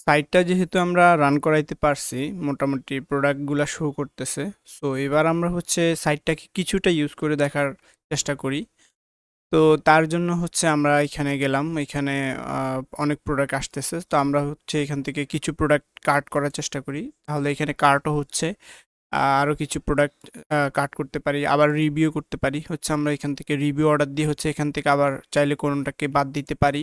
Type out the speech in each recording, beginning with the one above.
সাইটটা যেহেতু আমরা রান করাইতে পারছি, মোটামুটি প্রোডাক্টগুলা শো করতেছে। সো এবার আমরা হচ্ছে সাইটটাকে কিছুটা ইউজ করে দেখার চেষ্টা করি। তো তার জন্য হচ্ছে আমরা এখানে গেলাম। এখানে অনেক প্রোডাক্ট আসতেছে। তো আমরা হচ্ছে এখান থেকে কিছু প্রোডাক্ট কার্ট করার চেষ্টা করি। তাহলে এখানে কার্টও হচ্ছে। আরো কিছু প্রোডাক্ট কার্ট করতে পারি। আবার রিভিউ করতে পারি। হচ্ছে আমরা এখান থেকে রিভিউ অর্ডার দিয়ে হচ্ছে এখান থেকে আবার চাইলে কোনটাকে বাদ দিতে পারি।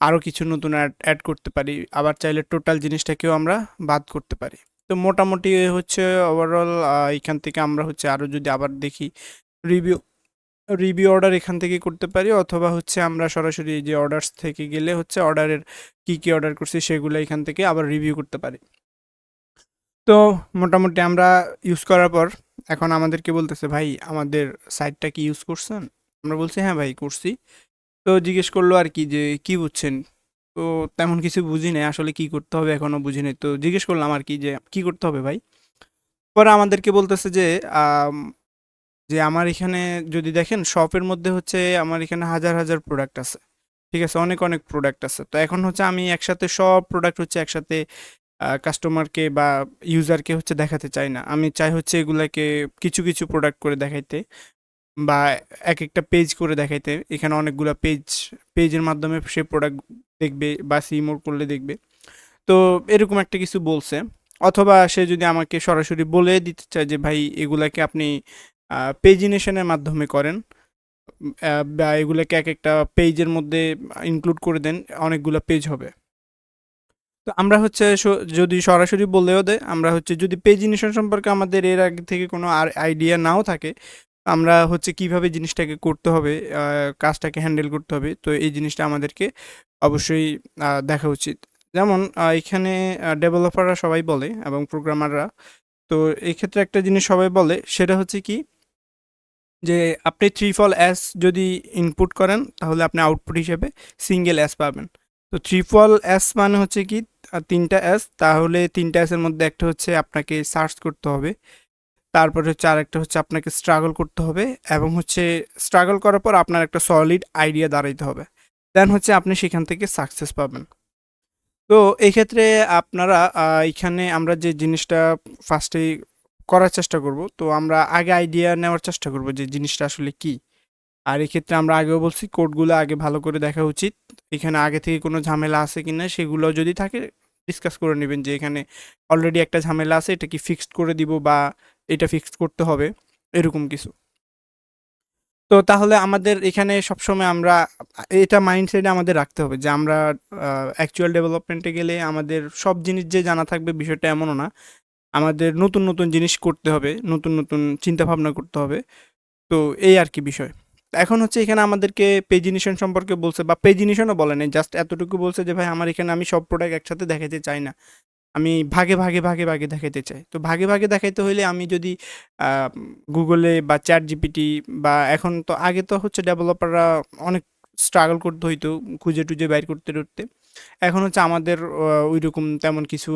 আরো কিছু নতুন অ্যাড করতে পারি। আবার চাইলে টোটাল জিনিসটাকেও আমরা বাদ করতে পারি। তো মোটামুটি হচ্ছে ওভারঅল এখান থেকে আমরা হচ্ছে আরো যদি আবার দেখি রিভিউ রিভিউ অর্ডার এখান থেকে করতে পারি, অথবা হচ্ছে আমরা সরাসরি এই যে অর্ডারস থেকে গেলে হচ্ছে অর্ডারের কি অর্ডার করছি সেগুলো এখান থেকে আবার রিভিউ করতে পারি। তো মোটামুটি আমরা ইউজ করার পর এখন আমাদেরকে বলতেছে, ভাই আমাদের সাইটটা কি ইউজ করছেন? আমরা বলছি হ্যাঁ ভাই করছি। তো জিজ্ঞেস করলো আর কি যে কি বুঝছেন? তো তেমন কিছু বুঝি নাই আসলে, কি করতে হবে এখনো বুঝি নাই। তো জিজ্ঞেস করলাম আর কি যে কি করতে হবে ভাই? পরে আমাদেরকে বলতেছে যে আম, যে আমার এখানে যদি দেখেন শপের মধ্যে হচ্ছে আমার এখানে হাজার হাজার প্রোডাক্ট আছে। ঠিক আছে, অনেক অনেক প্রোডাক্ট আছে। তো এখন হচ্ছে আমি একসাথে সব প্রোডাক্ট হচ্ছে একসাথে কাস্টমারকে বা ইউজারকে হচ্ছে দেখাতে চাই না। আমি চাই হচ্ছে এগুলাকে কিছু কিছু প্রোডাক্ট করে দেখাইতে, বা এক একটা পেজ করে দেখাইতে। এখানে অনেকগুলা পেজের মাধ্যমে সে প্রোডাক্ট দেখবে বা সি মোর করলে দেখবে। তো এরকম একটা কিছু বলছে। অথবা সে যদি আমাকে সরাসরি বলে দিতে চায় যে ভাই এগুলাকে আপনি পেজিনেশনের মাধ্যমে করেন, বা এগুলাকে এক একটা পেজের মধ্যে ইনক্লুড করে দেন, অনেকগুলো পেজ হবে। তো আমরা হচ্ছে যদি সরাসরি বললেও দেয়, আমরা হচ্ছে যদি পেজিনেশন সম্পর্কে আমাদের এর আগে থেকে কোনো আর আইডিয়া নাও থাকে, আমরা হচ্ছে কিভাবে জিনিসটাকে করতে হবে, কাজটাকে হ্যান্ডেল করতে হবে, তো এই জিনিসটা আমাদেরকে অবশ্যই দেখা উচিত। যেমন এখানে ডেভেলপাররা সবাই বলে এবং প্রোগ্রামাররা, তো এই ক্ষেত্রে একটা জিনিস সবাই বলে সেটা হচ্ছে কি, যে আপনি থ্রি ফল অ্যাস যদি ইনপুট করেন তাহলে আপনি আউটপুট হিসেবে সিঙ্গেল অ্যাস পাবেন। তো থ্রি ফল অ্যাস মানে হচ্ছে কি তিনটা অ্যাস, তাহলে তিনটা অ্যাসের মধ্যে একটা হচ্ছে আপনাকে সার্চ করতে হবে, তারপরে হচ্ছে আরেকটা হচ্ছে আপনাকে স্ট্রাগল করতে হবে, এবং হচ্ছে স্ট্রাগল করার পর আপনার একটা সলিড আইডিয়া দাঁড়াইতে হবে, দেন হচ্ছে আপনি সেখান থেকে সাকসেস পাবেন। তো এই ক্ষেত্রে আপনারা এখানে আমরা যে জিনিসটা ফার্স্টেই করার চেষ্টা করব, তো আমরা আগে আইডিয়া নেওয়ার চেষ্টা করব যে জিনিসটা আসলে কি। আর এক্ষেত্রে আমরা আগেও বলছি কোডগুলো আগে ভালো করে দেখা উচিত। এখানে আগে থেকে কোনো ঝামেলা আছে কিনা সেগুলো যদি থাকে ডিসকাস করে নেবেন, যে এখানে অলরেডি একটা ঝামেলা আছে, এটা কি ফিক্সড করে দিব, বা এটা ফিক্সড করতে হবে, এরকম কিছু। তো তাহলে আমাদের এখানে সবসময় আমরা এটা মাইন্ডসেটে আমাদের রাখতে হবে যে আমরা অ্যাকচুয়াল ডেভেলপমেন্টে গেলে আমাদের সব জিনিস যে জানা থাকবে বিষয়টা এমনও না। আমাদের নতুন নতুন জিনিস করতে হবে, নতুন নতুন চিন্তা ভাবনা করতে হবে। তো এই আর কি বিষয়। এখন হচ্ছে এখানে আমাদেরকে পেজিনেশন সম্পর্কে বলছে, বা পেজিনেশনও বলে নাই, জাস্ট এতটুকু বলছে যে ভাই আমার এখানে আমি সব প্রোডাক্ট একসাথে দেখাতে চাই না, আমি ভাগে ভাগে ভাগে ভাগে দেখাইতে চাই। তো ভাগে ভাগে দেখাইতে হইলে আমি যদি গুগলে বা চ্যাট জিপিটি, বা এখন তো আগে তো হচ্ছে ডেভেলপাররা অনেক স্ট্রাগল করতে হইতো খুঁজে টুজে বাইর করতে করতে। এখন হচ্ছে আমাদের ওইরকম তেমন কিছু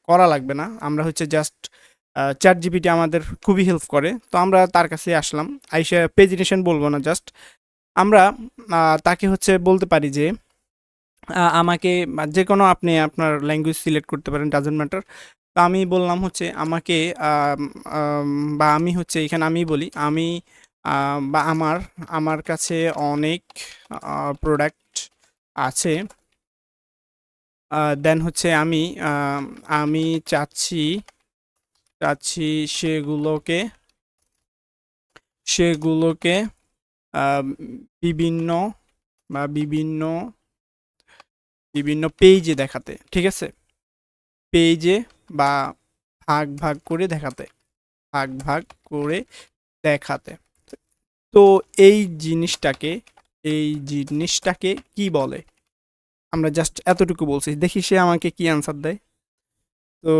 করা লাগবে না, আমরা হচ্ছে জাস্ট চ্যাট জিপিটি আমাদের খুবই হেল্প করে। তো আমরা তার কাছে আসলাম, আইসা পেজিনেশন বলবো না, জাস্ট আমরা তাকে হচ্ছে বলতে পারি যে আমাকে যে কোনো, আপনি আপনার ল্যাঙ্গুয়েজ সিলেক্ট করতে পারেন, ডাজেন্ট ম্যাটার। তো আমি বললাম হচ্ছে আমাকে আম, আম, বা আমি হচ্ছে এখানে আমি বলি আমি বা আমার আমার কাছে অনেক প্রোডাক্ট আছে। দেন হচ্ছে আমি চাচ্ছি চাচ্ছি সেগুলোকে সেগুলোকে আম, বিভিন্ন বা বিভিন্ন বিভিন্ন পেজে দেখাতে, ঠিক আছে, পেজে বা ভাগ ভাগ করে দেখাতে, ভাগ ভাগ করে দেখাতে। তো এই জিনিসটাকে এই জিনিসটাকে কি বলে? আমরা জাস্ট এতটুকু বলছি, দেখি সে আমাকে কি অ্যান্সার দেয়। তো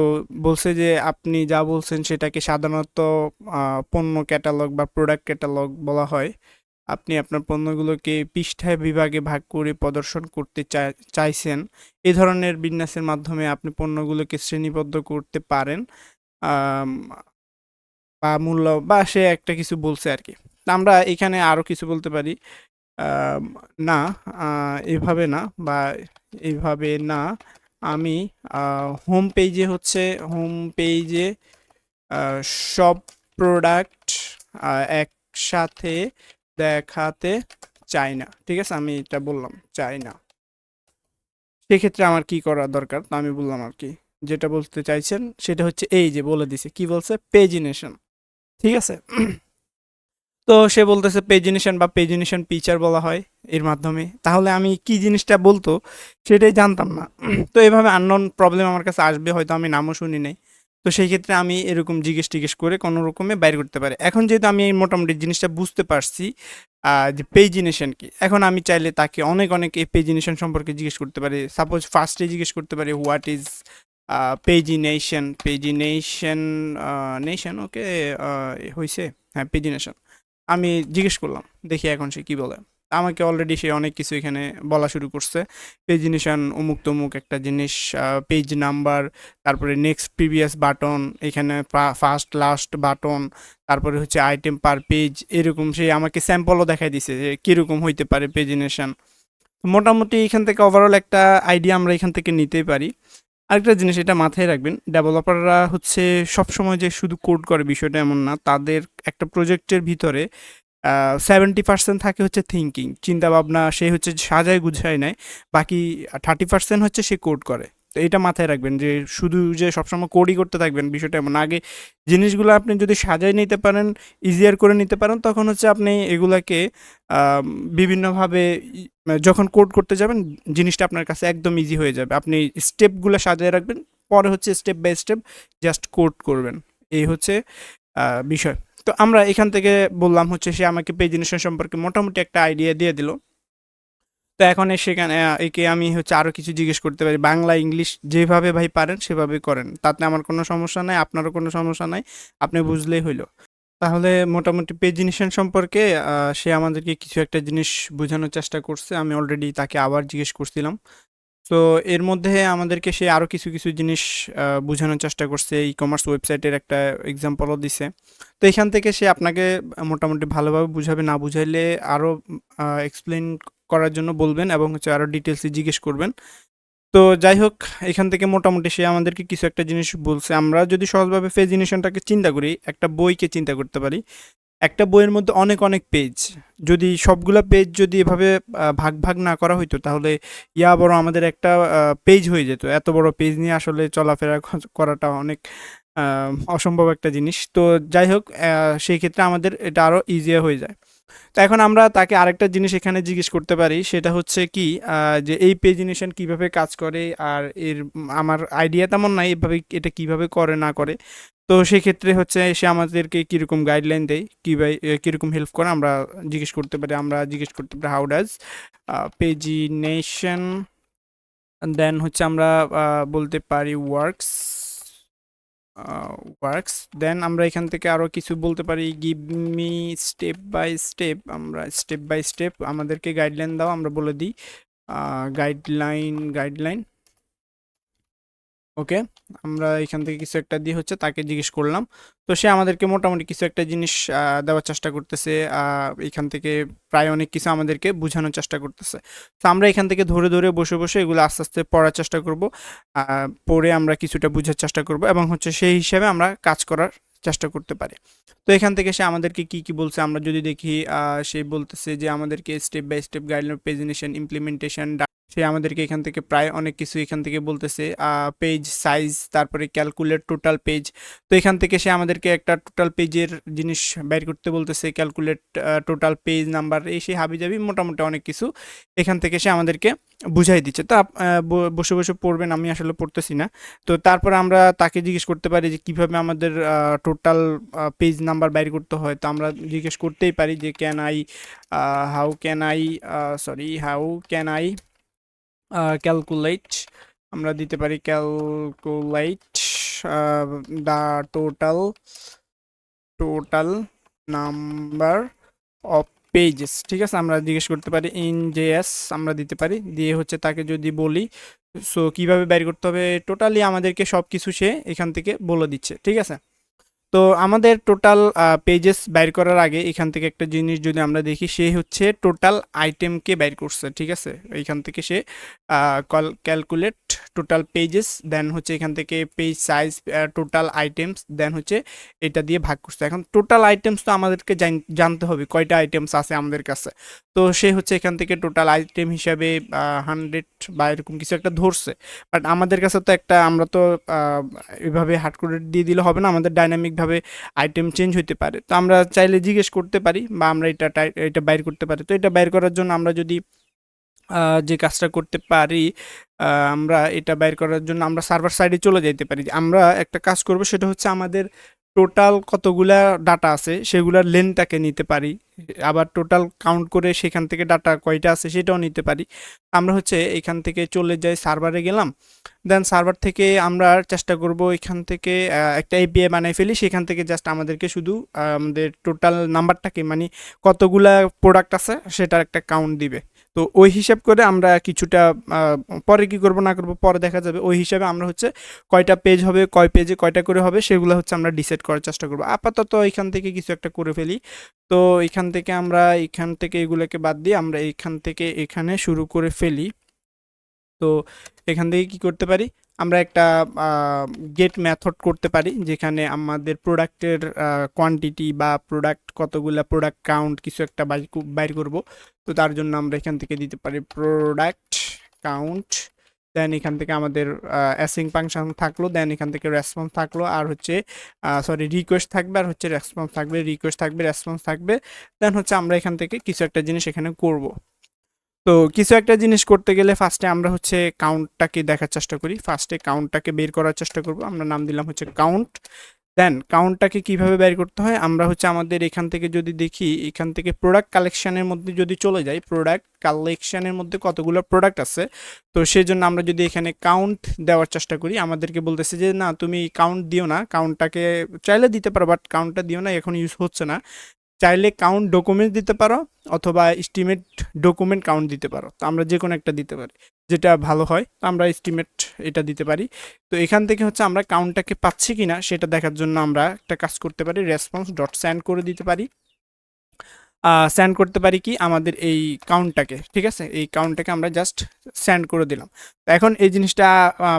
বলছে যে আপনি যা বলছেন সেটাকে সাধারণত পণ্য ক্যাটালগ বা প্রোডাক্ট ক্যাটালগ বলা হয়। আপনি আপনার পণ্যগুলোকে পৃষ্ঠায় বিভাগে ভাগ করে প্রদর্শন করতে চাইছেন। এই ধরনের বিন্যাসের মাধ্যমে আপনি পণ্যগুলোকে শ্রেণীবদ্ধ করতে পারেন, আম, বা মূল্য বা সে একটা কিছু বলছে আর কি। তা আমরা এখানে আরো কিছু বলতে পারি, আম, না, এভাবে না, বা এইভাবে না, আমি হোম পেজে হচ্ছে হোম পেজে সব প্রোডাক্ট একসাথে দেখাতে চাই না, ঠিক আছে, আমি এটা বললাম চাই না। সেক্ষেত্রে আমার কি করা দরকার তা আমি বললাম আর কি। যেটা বলতে চাইছেন সেটা হচ্ছে এই যে বলে দিছে, কি বলছে, পেজিনেশন, ঠিক আছে। তো সে বলতেছে পেজিনেশন বা পেজিনেশন পিকচার বলা হয় এর মাধ্যমে। তাহলে আমি কি জিনিসটা বলতো সেটাই জানতাম না। তো এভাবে আননোন প্রবলেম আমার কাছে আসবে, হয়তো আমি নামও শুনি নাই। তো সেই ক্ষেত্রে আমি এরকম জিজ্ঞেস টিজ্ঞেস করে কোনো রকমে বাইর করতে পারি। এখন যেহেতু আমি এই মোটামুটি জিনিসটা বুঝতে পারছি যে পেজিনেশন কি, এখন আমি চাইলে তাকে অনেক অনেক এই পেজিনেশন সম্পর্কে জিজ্ঞেস করতে পারি। সাপোজ ফার্স্টে জিজ্ঞেস করতে পারি what is pagination, pagination nation, okay হয়েছে, হ্যাঁ পেজিনেশন। আমি জিজ্ঞেস করলাম, দেখি এখন সে কি বলে। আমাকে অলরেডি সে অনেক কিছু এখানে বলা শুরু করছে। পেজিনেশন অমুক তমুক একটা জিনিস, পেজ নাম্বার, তারপরে নেক্সট প্রিভিয়াস বাটন, এখানে ফার্স্ট লাস্ট বাটন, তারপরে হচ্ছে আইটেম পার পেজ, এরকম সে আমাকে স্যাম্পলও দেখাই দিছে যে কীরকম হইতে পারে পেজিনেশন। মোটামুটি এখান থেকে ওভারঅল একটা আইডিয়া আমরা এখান থেকে নিতেই পারি। আরেকটা জিনিস এটা মাথায় রাখবেন, ডেভেলপাররা হচ্ছে সবসময় যে শুধু কোড করে বিষয়টা এমন না। তাদের একটা প্রজেক্টের ভিতরে 70% থাকে হচ্ছে থিঙ্কিং, চিন্তাভাবনা, সে হচ্ছে সাজায় গুছায় নেয়। বাকি 30% হচ্ছে সে কোড করে। তো এটা মাথায় রাখবেন যে শুধু যে সবসময় কোডই করতে থাকবেন বিষয়টা এমন না। আগে জিনিসগুলো আপনি যদি সাজায় নিতে পারেন, ইজিয়ার করে নিতে পারেন, তখন হচ্ছে আপনি এগুলাকে বিভিন্নভাবে যখন কোড করতে যাবেন জিনিসটা আপনার কাছে একদম ইজি হয়ে যাবে। আপনি স্টেপগুলো সাজিয়ে রাখবেন, পরে হচ্ছে step by step just code করবেন। এই হচ্ছে বিষয়। তো আমরা এখান থেকে বললাম হচ্ছে সে আমাকে পেজিনেশন সম্পর্কে মোটামুটি একটা আইডিয়া দিয়ে দিল। তো এখন সেখানে একে আমি হচ্ছে আরও কিছু জিজ্ঞেস করতে পারি, বাংলা ইংলিশ যেভাবে ভাই পারেন সেভাবে করেন, তাতে আমার কোনো সমস্যা নাই, আপনারও কোনো সমস্যা নাই, আপনি বুঝলেই হইলো। তাহলে মোটামুটি পেজিনেশন সম্পর্কে সে আমাদেরকে কিছু একটা জিনিস বোঝানোর চেষ্টা করছে। আমি অলরেডি তাকে আবার জিজ্ঞেস করছিলাম। তো এর মধ্যে আমাদেরকে সে আরও কিছু কিছু জিনিস বোঝানোর চেষ্টা করছে, ই কমার্স ওয়েবসাইটের একটা এক্সাম্পলও দিছে। তো এখান থেকে সে আপনাকে মোটামুটি ভালোভাবে বুঝাবে, না বুঝাইলে আরও এক্সপ্লেন করার জন্য বলবেন এবং হচ্ছে আরও ডিটেলসে জিজ্ঞেস করবেন। তো যাই হোক, এখান থেকে মোটামুটি সে আমাদেরকে কিছু একটা জিনিস বলছে। আমরা যদি সহজভাবে পেজিনেশনটাকে চিন্তা করি, একটা বইকে চিন্তা করতে পারি। একটা বইয়ের মধ্যে অনেক অনেক পেজ, যদি সবগুলা পেজ যদি এভাবে ভাগ ভাগ না করা হইতো তাহলে বড় আমাদের একটা পেজ হয়ে যেত। এত বড় পেজ নিয়ে আসলে চলাফেরা করাটা অনেক অসম্ভব একটা জিনিস। তো যাই হোক, সেই ক্ষেত্রে আমাদের এটা আরও ইজিয়ার হয়ে যায়। তো এখন আমরা তাকে আরেকটা জিনিস এখানে জিজ্ঞেস করতে পারি, সেটা হচ্ছে কি যে এই পেজিনেশন কিভাবে কাজ করে, আর এর আমার আইডিয়া তেমন নাই এভাবে এটা কিভাবে করে না করে। তো সেক্ষেত্রে হচ্ছে সে আমাদেরকে কীরকম গাইডলাইন দেয়, কীরকম হেল্প করে আমরা জিজ্ঞেস করতে পারি। আমরা জিজ্ঞেস করতে পারি হাউ ডাজ পেজিনেশন, দেন হচ্ছে আমরা বলতে পারি ওয়ার্কস, ওয়ার্কস। দেন আমরা এখান থেকে আরও কিছু বলতে পারি, give me step by step, আমরা স্টেপ বাই স্টেপ আমাদেরকে গাইডলাইন দাও, আমরা বলে দিই গাইডলাইন, গাইডলাইন। ওকে, আমরা এখান থেকে কিছু একটা দিয়ে হচ্ছে তাকে জিজ্ঞেস করলাম। তো সে আমাদেরকে মোটামুটি কিছু একটা জিনিস দেওয়ার চেষ্টা করতেছে। এখান থেকে প্রায় অনেক কিছু আমাদেরকে বোঝানোর চেষ্টা করতেছে। তো আমরা এখান থেকে ধরে ধরে বসে বসে এগুলো আস্তে আস্তে পড়ার চেষ্টা করব, পড়ে আমরা কিছুটা বোঝার চেষ্টা করব এবং হচ্ছে সেই হিসাবে আমরা কাজ করার চেষ্টা করতে পারি। তো এখান থেকে সে আমাদেরকে কি কি বলছে আমরা যদি দেখি, সে বলতেছে যে আমাদেরকে step by step guideline presentation implementation, সে আমাদেরকে এখান থেকে প্রায় অনেক কিছু এখান থেকে বলতেছে, পেজ সাইজ, তারপরে ক্যালকুলেট টোটাল পেজ। তো এখান থেকে সে আমাদেরকে একটা টোটাল পেজের জিনিস বের করতে বলতেছে, ক্যালকুলেট টোটাল পেজ নাম্বার, এই সেই হাবিজাবি মোটামুটি অনেক কিছু এখান থেকে সে আমাদেরকে বুঝাই দিচ্ছে। তো বসে বসে পড়বেন, আমি আসলে পড়তেছি না। তো তারপর আমরা তাকে জিজ্ঞেস করতে পারি যে কীভাবে আমাদের টোটাল পেজ নাম্বার বের করতে হয়। তো আমরা জিজ্ঞেস করতেই পারি যে how can I how can I calculate, আমরা দিতে পারি calculate the total number of pages, ঠিক আছে। আমরা জিজ্ঞেস করতে পারি ইন জেএস, আমরা দিতে পারি, দিয়ে হচ্ছে তাকে যদি বলি সো কিভাবে বের করতে হবে টোটালি আমাদেরকে সব কিছু সে এখান থেকে বলে দিচ্ছে, ঠিক আছে। তো আমাদের টোটাল পেজেস বাইর করার আগে এখান থেকে একটা জিনিস যদি আমরা দেখি, সে হচ্ছে টোটাল আইটেমকে বাইর করছে, ঠিক আছে। এইখান থেকে সে ক্যালকুলেট টোটাল পেজেস, দেন হচ্ছে এখান থেকে পেজ সাইজ, টোটাল আইটেমস, দেন হচ্ছে এটা দিয়ে ভাগ করছে। এখন টোটাল আইটেমস তো আমাদেরকে জানতে হবে কয়টা আইটেমস আছে আমাদের কাছে। তো সে হচ্ছে এখান থেকে টোটাল আইটেম হিসাবে 100 বা এরকম কিছু একটা ধরছে। বাট আমাদের কাছে তো একটা, আমরা তো এভাবে হার্ড কোডেড দিয়ে দিলে হবে না, আমাদের ডাইনামিকভাবে আইটেম চেঞ্জ হতে পারে। তো আমরা চাইলে জিজ্ঞেস করতে পারি বা আমরা এটা বাইর করতে পারি। তো এটা বাইর করার জন্য আমরা যদি যে কাজটা করতে পারি, আমরা এটা বাইর করার জন্য আমরা সার্ভার সাইডে চলে যাইতে পারি। আমরা একটা কাজ করব, সেটা হচ্ছে আমাদের টোটাল কতগুলা ডাটা আছে সেগুলার লেনটাকে নিতে পারি, আবার টোটাল কাউন্ট করে সেখান থেকে ডাটা কয়টা আছে সেটাও নিতে পারি। আমরা হচ্ছে এখান থেকে চলে যাই, সার্ভারে গেলাম, দেন সার্ভার থেকে আমরা চেষ্টা করব এখান থেকে একটা এপিআই বানাই ফেলি। সেখান থেকে জাস্ট আমাদেরকে শুধু আমাদের টোটাল নাম্বারটাকে, মানে কতগুলা প্রোডাক্ট আছে সেটার একটা কাউন্ট দিবে। তো ওই হিসাব করে আমরা কিছুটা পরে কি করব না করব পরে দেখা যাবে। ওই হিসাবে আমরা হচ্ছে কয়টা পেজ হবে, কয় পেজে কয়টা করে হবে, সেগুলো হচ্ছে আমরা ডিসাইড করার চেষ্টা করব। আপাতত এখান থেকে কিছু একটা করে ফেলি। তো এখান থেকে আমরা এখান থেকে এগুলোকে বাদ দিয়ে আমরা এখান থেকে এখানে শুরু করে ফেলি। তো এখান থেকে কি করতে পারি, আমরা একটা গেট মেথড করতে পারি, যেখানে আমাদের প্রোডাক্টের কোয়ান্টিটি বা প্রোডাক্ট কতগুলা, প্রোডাক্ট কাউন্ট কিছু একটা বাইর করব। তো তার জন্য আমরা এখান থেকে দিতে পারি প্রোডাক্ট কাউন্ট, দেন এখান থেকে আমাদের অ্যাসিং ফাংশন থাকলো, দেন এখান থেকে রেসপন্স থাকলো, আর হচ্ছে সরি রিকোয়েস্ট থাকবে, আর হচ্ছে রেসপন্স থাকবে, রিকোয়েস্ট থাকবে, রেসপন্স থাকবে। দেন হচ্ছে আমরা এখান থেকে কিছু একটা জিনিস এখানে করব। তো কিছু একটা জিনিস করতে গেলে ফার্স্টে আমরা হচ্ছে কাউন্টটাকে দেখার চেষ্টা করি, ফার্স্টে কাউন্টটাকে বের করার চেষ্টা করব। আমরা নাম দিলাম হচ্ছে কাউন্ট। দেন কাউন্টটাকে কিভাবে বের করতে হয়, আমরা হচ্ছে আমাদের এখান থেকে যদি দেখি, এখান থেকে প্রোডাক্ট কালেকশনের মধ্যে যদি চলে যাই, প্রোডাক্ট কালেকশনের মধ্যে কতগুলো প্রোডাক্ট আছে, তো সেই জন্য আমরা যদি এখানে কাউন্ট দেওয়ার চেষ্টা করি, আমাদেরকে বলতেছে যে না তুমি কাউন্ট দিও না, কাউন্টটাকে চাইলে দিতে পারো বাট কাউন্টটা দিও না, এখন ইউজ হচ্ছে না। চাইলে কাউন্ট ডকুমেন্ট দিতে পারো অথবা এস্টিমেট ডকুমেন্ট কাউন্ট দিতে পারো। তো আমরা যে কোনো একটা দিতে পারি, যেটা ভালো হয়। তো আমরা এস্টিমেট এটা দিতে পারি। তো এখান থেকে হচ্ছে আমরা কাউন্টটাকে পাচ্ছি কিনা সেটা দেখার জন্য আমরা একটা কাজ করতে পারি, রেসপন্স ডট সেন্ড করে দিতে পারি। সেন্ড করতে পারি কি আমাদের এই কাউন্টটাকে, ঠিক আছে, এই কাউন্টটাকে আমরা জাস্ট সেন্ড করে দিলাম। তো এখন এই জিনিসটা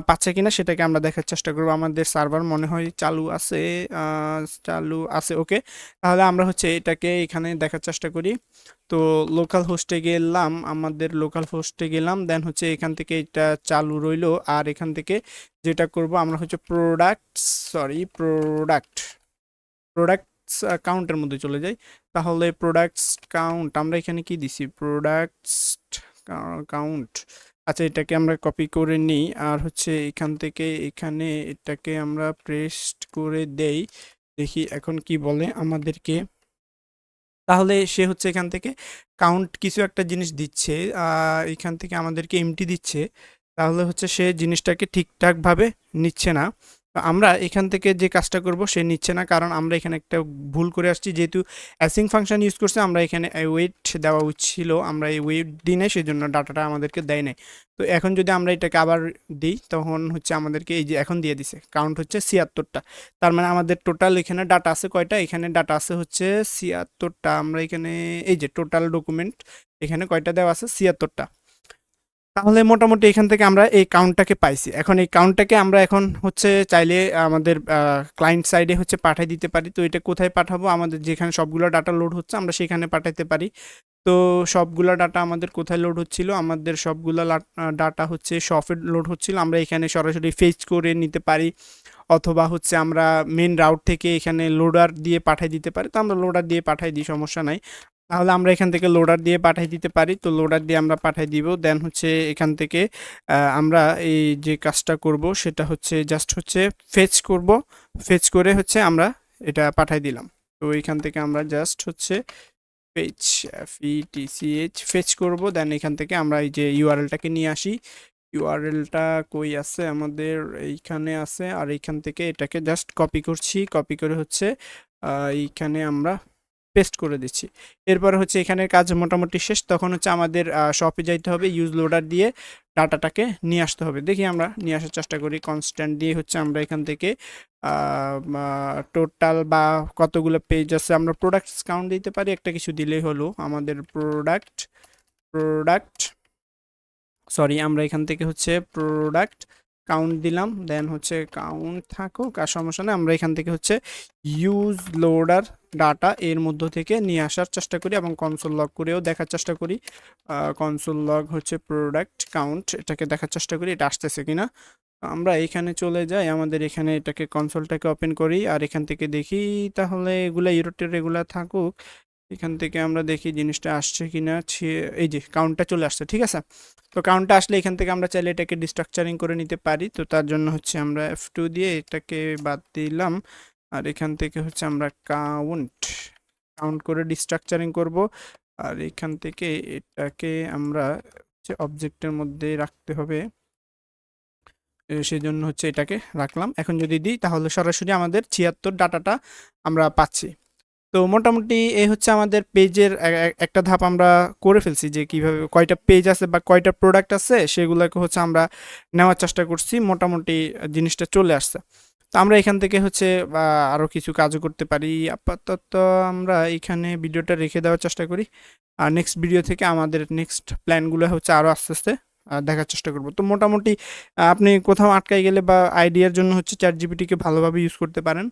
পাচ্ছে কিনা সেটাকে আমরা দেখার চেষ্টা করবো। আমাদের সার্ভার মনে হয় চালু আছে, চালু আছে, ওকে। তাহলে আমরা হচ্ছে এটাকে এখানে দেখার চেষ্টা করি। তো লোকাল হোস্টে গেলাম, আমাদের লোকাল হোস্টে গেলাম, দেন হচ্ছে এখান থেকে এটা চালু রইলো। আর এখান থেকে যেটা করব আমরা হচ্ছে প্রোডাক্টস কাউন্টের মধ্যে চলে যাই। তাহলে প্রোডাক্টস কাউন্ট আমরা এখানে কি দিছি, প্রোডাক্টস কাউন্ট। আচ্ছা, এটাকে আমরা কপি করে নিই, আর হচ্ছে এখান থেকে এখানে এটাকে আমরা পেস্ট করে দেই। দেখি এখন কি বলে আমাদেরকে। তাহলে সে হচ্ছে এখান থেকে কাউন্ট কিছু একটা জিনিস দিচ্ছে, এখান থেকে আমাদেরকে এমটি দিচ্ছে। তাহলে হচ্ছে সে জিনিসটাকে ঠিকঠাকভাবে নিচ্ছে না। তো আমরা এখান থেকে যে কাজটা করব, সে নিচ্ছে না, কারণ আমরা এখানে একটা ভুল করে আসছি। যেহেতু অ্যাসিং ফাংশন ইউজ করছে, আমরা এখানে ওয়েট দেওয়া উচিত ছিল, আমরা এই ওয়েট দিই নাই, সেই জন্য ডাটাটা আমাদেরকে দেয় নাই। তো এখন যদি আমরা এটাকে আবার দিই, তখন হচ্ছে আমাদেরকে এই যে এখন দিয়ে দিছে কাউন্ট হচ্ছে ৭৬টা। তার মানে আমাদের টোটাল এখানে ডাটা আছে কয়টা, এখানে ডাটা আছে হচ্ছে ৭৬টা। আমরা এখানে এই যে টোটাল ডকুমেন্ট এখানে কয়টা দেওয়া আছে, ৭৬টা। তাহলে মোটামুটি এখান থেকে আমরা এই কাউন্টটাকে পাইছি। এখন এই কাউন্টটাকে আমরা এখন হচ্ছে চাইলে আমাদের ক্লায়েন্ট সাইডে হচ্ছে পাঠিয়ে দিতে পারি। তো এটা কোথায় পাঠাবো, আমাদের যেখানে সবগুলো ডাটা লোড হচ্ছে আমরা সেখানে পাঠাতে পারি। তো সবগুলা ডাটা আমাদের কোথায় লোড হচ্ছিল, আমাদের সবগুলা ডাটা হচ্ছে শপে লোড হচ্ছিল। আমরা এখানে সরাসরি ফেচ করে নিতে পারি, অথবা হচ্ছে আমরা মেন রাউট থেকে এখানে লোডার দিয়ে পাঠিয়ে দিতে পারি। তো আমরা লোডার দিয়ে পাঠিয়ে দিই, সমস্যা নাই। তাহলে আমরা এখান থেকে লোডার দিয়ে পাঠিয়ে দিতে পারি। তো লোডার দিয়ে আমরা পাঠিয়ে দিব। দেন হচ্ছে এখান থেকে আমরা এই যে কাজটা করব সেটা হচ্ছে জাস্ট হচ্ছে ফেচ করব। ফেচ করে হচ্ছে আমরা এটা পাঠিয়ে দিলাম। তো এখান থেকে আমরা জাস্ট হচ্ছে ফেচ FETCH ফেচ করব। দেন এখান থেকে আমরা এই যে ইউআরএলটাকে নিয়ে আসি। ইউআরএলটা কই আছে, আমাদের এইখানে আছে। আর এইখান থেকে এটাকে জাস্ট কপি করছি, কপি করে হচ্ছে এইখানে আমরা পেস্ট করে দিচ্ছি। এরপর হচ্ছে এখানের কাজ মোটামুটি শেষ। তখন হচ্ছে আমাদের শপে যাইতে হবে, ইউজ লোডার দিয়ে ডাটাটাকে নিয়ে আসতে হবে। দেখি আমরা নিয়ে আসার চেষ্টা করি। কনস্ট্যান্ট দিয়ে হচ্ছে আমরা এখান থেকে টোটাল বা কতগুলো পেজ আছে আমরা প্রোডাক্টস কাউন্ট দিতে পারি, একটা কিছু দিলেই হলো আমাদের প্রোডাক্ট সরি, আমরা এখান থেকে হচ্ছে প্রোডাক্ট কাউন্ট দিলাম, দেন হচ্ছে কাউন্ট থাকুক আর সমস্যা নেই। আমরা এখান থেকে হচ্ছে ইউজ লোডার ডাটা এর মধ্য থেকে নিয়ে আসার চেষ্টা করি এবং কনসোল লগ করেও দেখার চেষ্টা করি। কনসোল লগ হচ্ছে প্রোডাক্ট কাউন্ট, এটাকে দেখার চেষ্টা করি এটা আসতেছে কিনা। আমরা এখানে চলে যাই, আমাদের এখানে এটাকে কনসোলটাকে ওপেন করি আর এখান থেকে দেখি তাহলে এগুলা ইউরোটের এগুলা থাকুক। এখান থেকে আমরা দেখি জিনিসটা আসছে কিনা। এই যে কাউন্টটা চলে আসছে, ঠিক আছে। তো কাউন্টটা আসলে এখান থেকে আমরা চাইলে এটাকে ডিস্ট্রাকচারিং করে নিতে পারি। তো তার জন্য হচ্ছে আমরা F2 দিয়ে এটাকে বাদ দিলাম আর এখান থেকে হচ্ছে আমরা কাউন্ট করে ডিস্ট্রাকচারিং করব। আর এখান থেকে এটাকে আমরা হচ্ছে অবজেক্টের মধ্যে রাখতে হবে, সেই জন্য হচ্ছে এটাকে রাখলাম। এখন যদি দিই তাহলে সরাসরি আমাদের 76 ডাটাটা আমরা পাচ্ছি। তো মোটামুটি এই হচ্ছে আমাদের পেজের একটা ধাপ আমরা করে ফেলছি, যে কিভাবে কয়টা পেজ আছে বা কয়টা প্রোডাক্ট আছে সেগুলোকে হচ্ছে আমরা নেওয়ার চেষ্টা করছি। মোটামুটি জিনিসটা চলে আসছে। তো আমরা এখান থেকে হচ্ছে আরও কিছু কাজও করতে পারি। আপাতত আমরা এখানে ভিডিওটা রেখে দেওয়ার চেষ্টা করি, আর নেক্সট ভিডিও থেকে আমাদের নেক্সট প্ল্যানগুলো হচ্ছে আরও আস্তে আস্তে দেখার চেষ্টা করব। তো মোটামুটি আপনি কোথাও আটকাই গেলে বা আইডিয়ার জন্য হচ্ছে চ্যাট জিপিটিকে ভালোভাবে ইউজ করতে পারেন,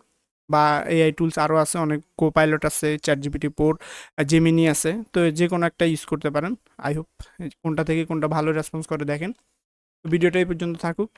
বা এআই টুলস আরও আছে অনেক, কোপাইলট আছে, চ্যাট জিপিটি 4, জেমিনি আছে। তো যে কোনো একটা ইউজ করতে পারেন। আই হোপ কোনটা থেকে কোনটা ভালো রেসপন্স করে দেখেন। ভিডিওটা এই পর্যন্ত থাকুক।